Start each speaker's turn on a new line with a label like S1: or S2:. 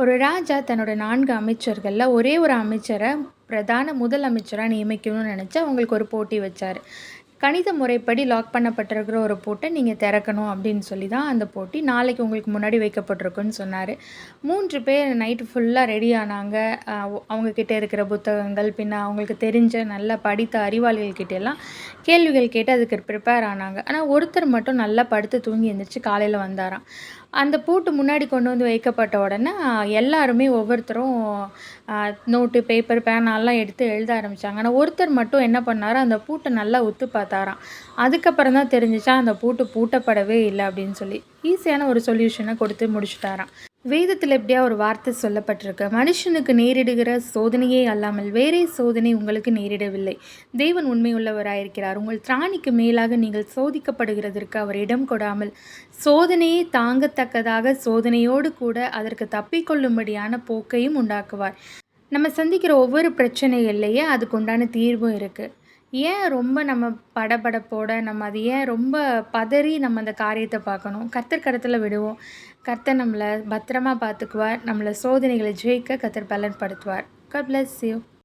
S1: ஒரு ராஜா தன்னோட 4 அமைச்சர்கள்ல ஒரே ஒரு அமைச்சர பிரதான முதல் அமைச்சரா நியமிக்கணும்னு நெனச்சு, அவங்களுக்கு ஒரு போட்டி வச்சாரு. கணித முறைப்படி லாக் பண்ணப்பட்டிருக்கிற ஒரு பூட்ட நீங்க திறக்கணும் அப்படின்னு சொல்லி தான் அந்த போட்டி. நாளைக்கு உங்களுக்கு முன்னாடி வைக்கப்பட்டிருக்குன்னு சொன்னாரு. 3 பேர் நைட்டு ஃபுல்லா ரெடி ஆனாங்க. அவங்க கிட்ட இருக்கிற புத்தகங்கள், பின்ன அவங்களுக்கு தெரிஞ்ச நல்லா படித்த அறிவாளிகள் கிட்டலாம் கேள்விகள் கேட்டு அதுக்கு ப்ரிப்பேர் ஆனாங்க. ஆனா ஒருத்தர் மட்டும் நல்லா படுத்து தூங்கி எந்திரிச்சு காலையில வந்தாராம். அந்த பூட்டு முன்னாடி கொண்டு வந்து வைக்கப்பட்ட உடனே எல்லாருமே ஒவ்வொருத்தரும் அ நோட்டு, பேப்பர், பேனாலாம் எடுத்து எழுத ஆரம்பிச்சாங்க. ஆனா ஒருத்தர் மட்டும் என்ன பண்ணாரு, அந்த பூட்ட நல்லா உத்து பார்த்தாராம். அதுக்கப்புறம் தான் தெரிஞ்சுச்சாம் அந்த பூட்டு பூட்டப்படவே இல்ல அப்படின்னு சொல்லி. ஈஸியான ஒரு சொல்யூஷன கொடுத்து முடிச்சுட்டாராம். வேதத்தில இப்படியா ஒரு வார்த்தை சொல்லப்பட்டிருக்கு. மனுஷனுக்கு நேரிடுகிற சோதனையே அல்லாமல் வேறே சோதனை உங்களுக்கு நேரிடவில்லை. தேவன் உண்மையுள்ளவராயிருக்கிறார். உங்கள் திராணிக்கு மேலாக நீங்கள் சோதிக்கப்படுகிறதற்கு அவர் இடம் கொடாமல், சோதனையை தாங்கத்தக்கதாக சோதனையோடு கூட அதற்கு தப்பிக்கொள்ளும்படியான போக்கையும் உண்டாக்குவார். நம்ம சந்திக்கிற ஒவ்வொரு பிரச்சனைகள்லயே அதுக்கு உண்டான தீர்வும் இருக்கு. ஏன் ரொம்ப நம்ம படபடப்போட நம்ம அது ஏன் ரொம்ப பதறி நம்ம அந்த காரியத்த பார்க்கணும்? கர்த்தர் கரத்துல விடுவோம். கர்த்தர் நம்மள பத்திரமா பார்த்துக்குவார். நம்மள சோதனைகள ஜெயிக்க கர்த்தர் பலன்படுத்துவார். God bless you.